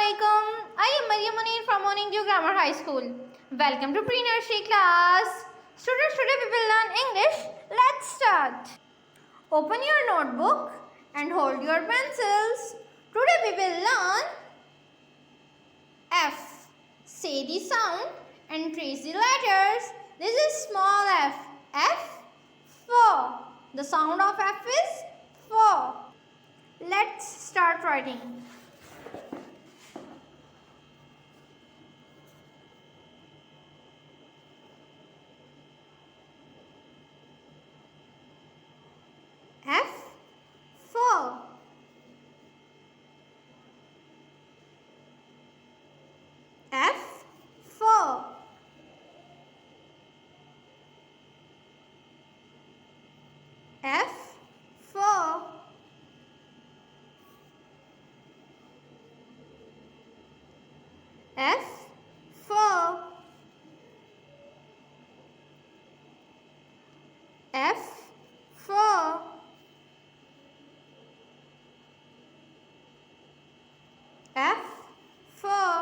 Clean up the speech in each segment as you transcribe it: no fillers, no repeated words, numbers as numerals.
Assalamualaikum. I am Maryam Munir from Morning Dew Grammar High School. Welcome to pre-nursery class. Students, today we will learn English. Let's start. Open your notebook and hold your pencils. Today we will learn F. Say the sound and trace the letters. This is small f. F for. The sound of F is for. Let's start writing. F for. F for. F for. F for. F for. F for. F for.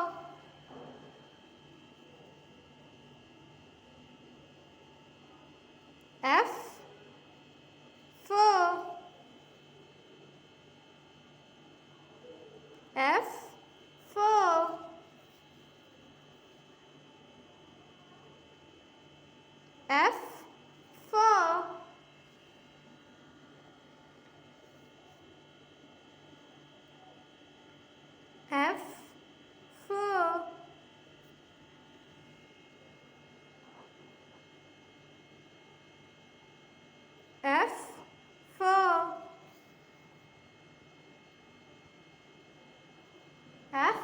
F for. F for. F for. F for. F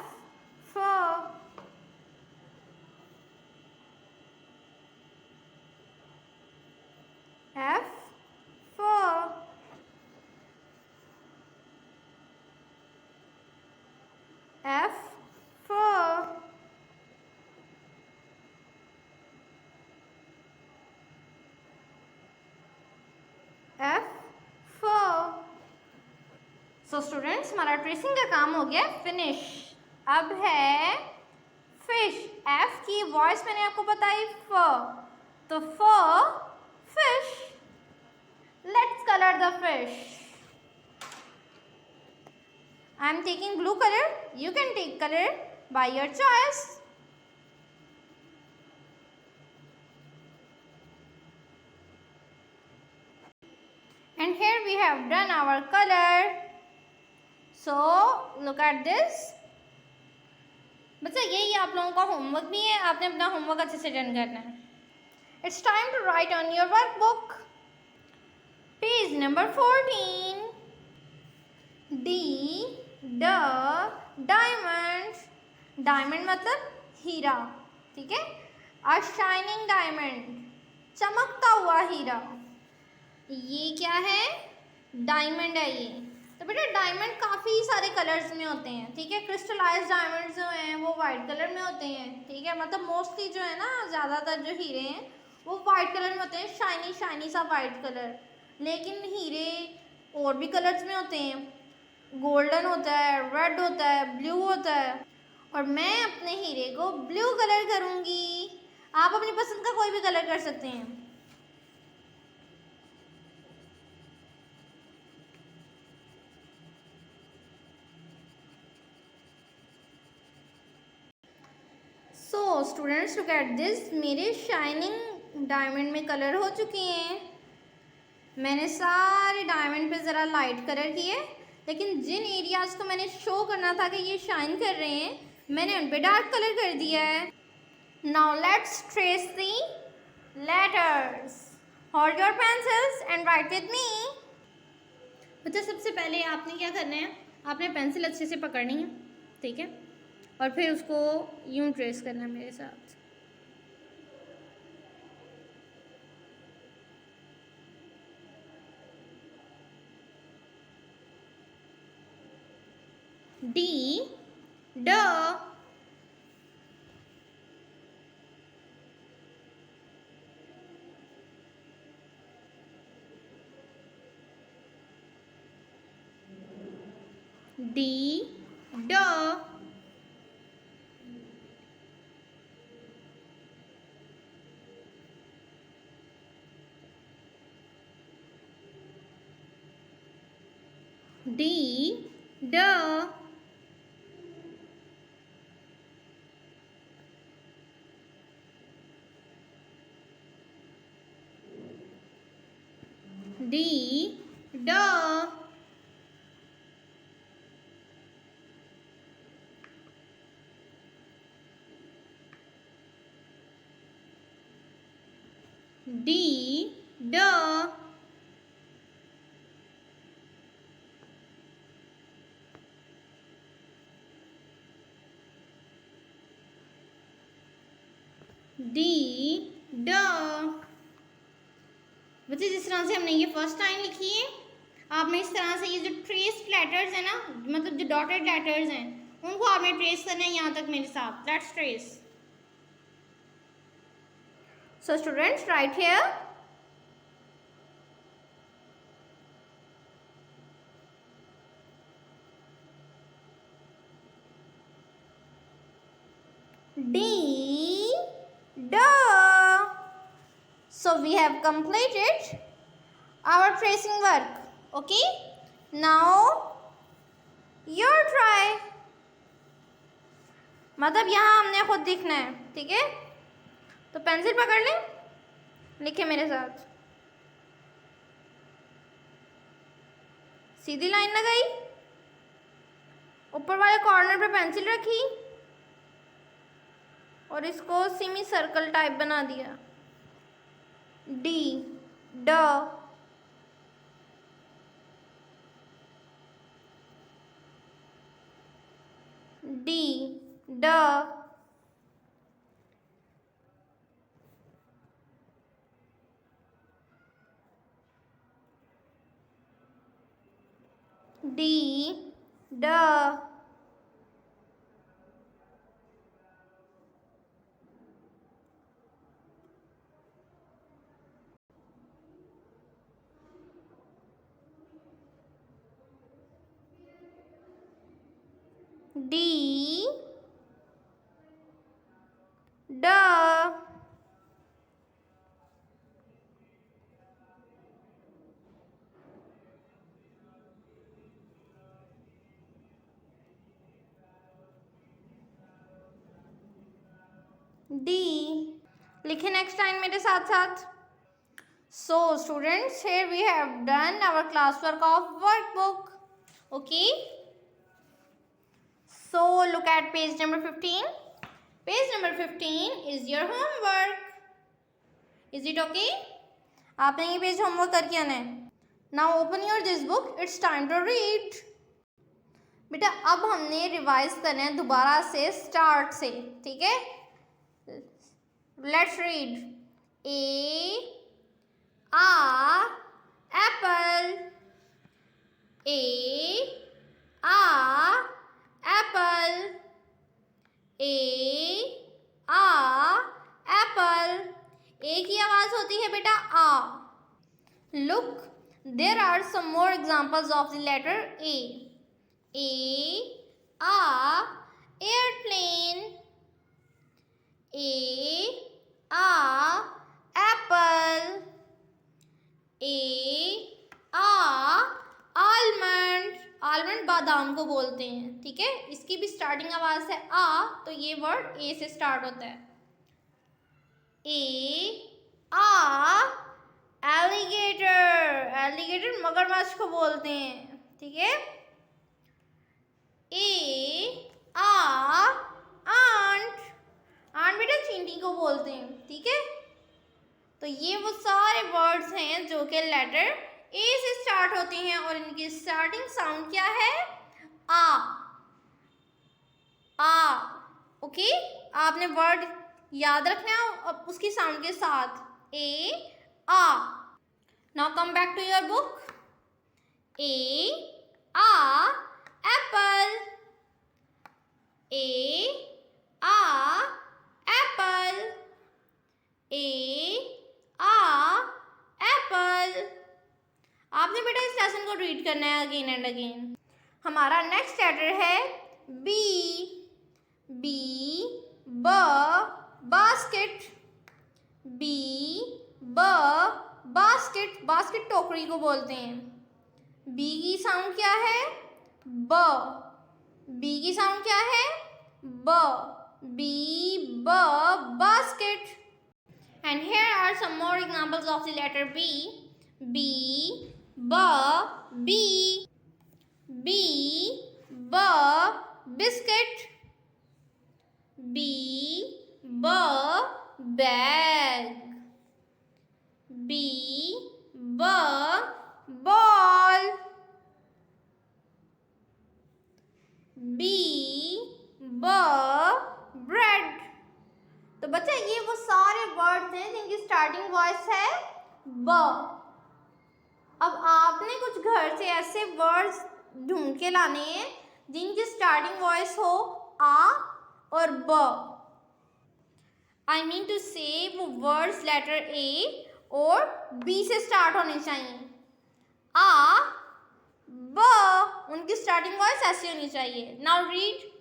for. F for. F for. F for. So students, हमारा tracing का काम हो गया finish. अब है fish. F की voice मैंने आपको बताई फ. तो फ fish. Let's color the fish. I am taking blue color. You can take color by your choice. And here we have done our color. So look at this. बच्चा यही आप लोगों का होमवर्क भी है. आपने अपना होमवर्क अच्छे से डन करना है. It's time to write on your workbook. Page number 14. D the diamond. Diamond मतलब हीरा. ठीक है. A shining diamond. चमकता हुआ हीरा. ये क्या है? डायमंड है ये. तो बेटा डायमंड काफ़ी सारे कलर्स में होते हैं. ठीक है. क्रिस्टलाइज्ड डायमंड्स जो हैं वो वाइट कलर में होते हैं. ठीक है. मतलब मोस्टली जो है ना ज़्यादातर जो हीरे हैं वो वाइट कलर में होते हैं. शाइनी शाइनी सा वाइट कलर. लेकिन हीरे और भी कलर्स में होते हैं. गोल्डन होता है, रेड होता है, ब्लू होता है. और मैं अपने हीरे को ब्लू कलर करूँगी. आप अपनी पसंद का कोई भी कलर कर सकते हैं. So students look at this. मेरे शाइनिंग डायमंड में कलर हो चुके हैं. मैंने सारे डायमंड पे ज़रा लाइट कलर किए. लेकिन जिन एरियाज़ को मैंने शो करना था कि ये शाइन कर रहे हैं मैंने उन पे डार्क कलर कर दिया है. Now let's trace the letters. Hold your pencils and right with me. बच्चा सबसे पहले आपने क्या करना है? आपने पेंसिल अच्छे से पकड़नी है. ठीक है. और फिर उसको यूं ट्रेस करना है मेरे साथ. D D D D D, D. D, D. D, D. D, D. बच्चे जिस तरह से हमने ये फर्स्ट लाइन लिखी है, आपने इस तरह से ये जो ट्रेस्ड लेटर्स है ना, मतलब जो डॉटेड लेटर्स हैं, उनको आपने ट्रेस करना है यहाँ तक मेरे साथ. Let's trace. So students, right here. D, D. So we have completed our tracing work. Okay. Now your try. मतलब यहाँ हमने खुद दिखना है, ठीक है. तो पेंसिल पकड़ लें, लिखे मेरे साथ. सीधी लाइन लगाई, ऊपर वाले कॉर्नर पे पेंसिल रखी और इसको सेमी सर्कल टाइप बना दिया. डी, ड. डी, ड. डी, ड. D, D. D. लिखे नेक्स्ट लाइन मेरे साथ साथ. So students, here we have done our classwork of workbook. Okay. So look at page number 15. Page number 15 is your homework. Is it okay? आपने ये page homework करके आना है. Now open your this book. It's time to read. बेटा अब हमने revise करना है दोबारा से स्टार्ट से, ठीक है. Let's read. A apple. Apple. Apple. ए की आवाज होती है बेटा आ. Look, there are some more examples of the letter A. Airplane. Apple. Almond. Almond बादाम को बोलते हैं, ठीक है. इसकी भी स्टार्टिंग आवाज है आ, तो ये वर्ड ए से स्टार्ट होता है. एलिगेटर. एलिगेटर मगरमच्छ को बोलते हैं, ठीक है. आंट. आंट बेटा चींटी को बोलते हैं, ठीक है. तो ये वो सारे वर्ड्स हैं जो कि लेटर ए से स्टार्ट होते हैं और इनकी स्टार्टिंग साउंड क्या है? आ. ओके. आपने वर्ड याद रखना है और उसकी साउंड के साथ. Now come back to your book. Apple. Apple. Apple. आपने बेटा इस लेसन को रीड करना है अगेन एंड अगेन. हमारा नेक्स्ट लेटर है बी. बास्केट. बास्केट. बास्केट टोकरी को बोलते हैं. बी की साउंड क्या है? ब। बी की साउंड क्या है? ब। बी ब basket. And here are some more examples of the letter B. B B B B B biscuit. B B bag. B B ball. B B bread. तो बच्चा ये वो सारे वर्ड्स हैं जिनकी स्टार्टिंग वॉइस है ब। अब आपने कुछ घर से ऐसे वर्ड्स ढूंढ के लाने हैं जिनकी स्टार्टिंग वॉइस हो आ और ब। आई मीन टू से वो वर्ड्स लेटर ए और बी से स्टार्ट होने चाहिए। आ ब, उनकी स्टार्टिंग वॉइस ऐसी होनी चाहिए। नाउ रीड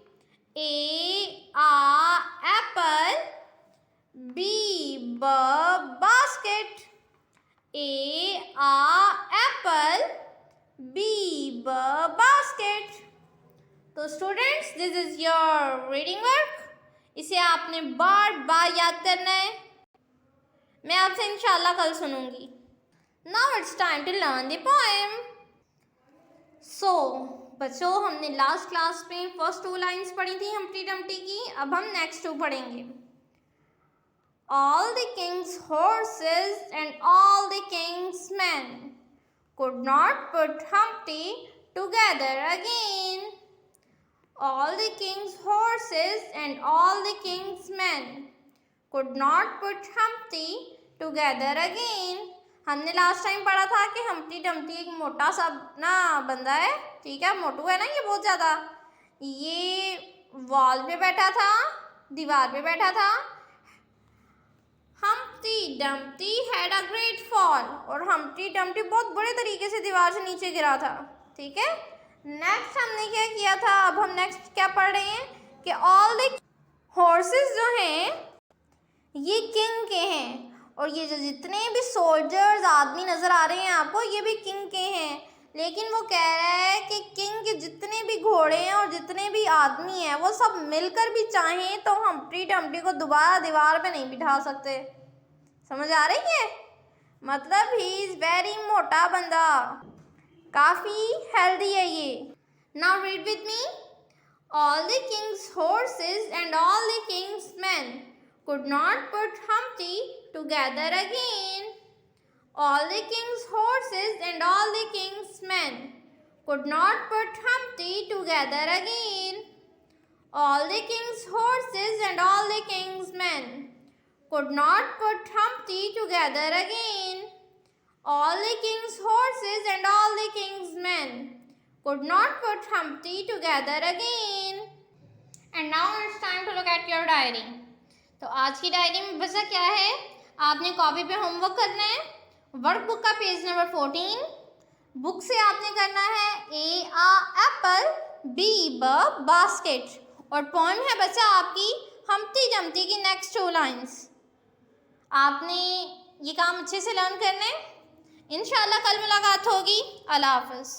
ए आ एप्पल, बी ब basket. A a apple, B b basket। तो students this is your reading work. इसे आपने बार बार याद करना है। मैं आपसे इंशाल्लाह कल सुनूंगी। Now it's time to learn the poem. So बच्चों, हमने लास्ट क्लास में फर्स्ट 2 लाइन्स पढ़ी थी हम्प्टी डम्प्टी की। अब हम नेक्स्ट 2 पढ़ेंगे। All the king's horses and all the king's men could not put Humpty together again. All the king's horses and all the king's men could not put Humpty together again. हमने last time पढ़ा था कि Humpty Dumpty एक मोटा सा ना बंदा है, ठीक है, मोटू है ना ये बहुत ज़्यादा। ये वॉल पे बैठा था, दीवार पे बैठा था। Humpty Dumpty had a great fall, और Humpty Dumpty बहुत बुरे तरीके से दीवार से नीचे गिरा था, ठीक है। नेक्स्ट हमने क्या किया था? अब हम नेक्स्ट क्या पढ़ रहे हैं कि ऑल द हॉर्सेस जो हैं ये किंग के हैं, और ये जो जितने भी सोल्जर्स आदमी नज़र आ रहे हैं आपको, ये भी किंग के हैं। लेकिन वो कह रहा है कि किंग के जितने भी घोड़े हैं और जितने भी आदमी हैं वो सब मिलकर भी चाहें तो हम्प्टी डम्प्टी को दोबारा दीवार पे नहीं बिठा सकते। समझ आ रही है? मतलब ही इज़ वेरी मोटा बंदा, काफ़ी हेल्दी है ये। Now read with me. All the Kings horses and all the Kings man could not put Humpty together again. All the king's horses and all the king's men could not put Humpty together again. All the king's horses and all the king's men could not put Humpty together again. All the king's horses and all the king's men could not put Humpty together again. And now it's time to look at your diary. तो आज की diary में बचा क्या है? आपने copy पे homework करना है। वर्कबुक का पेज नंबर 14। बुक से आपने करना है ए आ एप्पल, बी ब बास्केट, और पोएम है बच्चा आपकी हम्प्टी डम्प्टी की नेक्स्ट 2 लाइन्स। आपने ये काम अच्छे से लर्न करना है। इंशाल्लाह कल मुलाकात होगी। अल्लाह हाफ़िज़।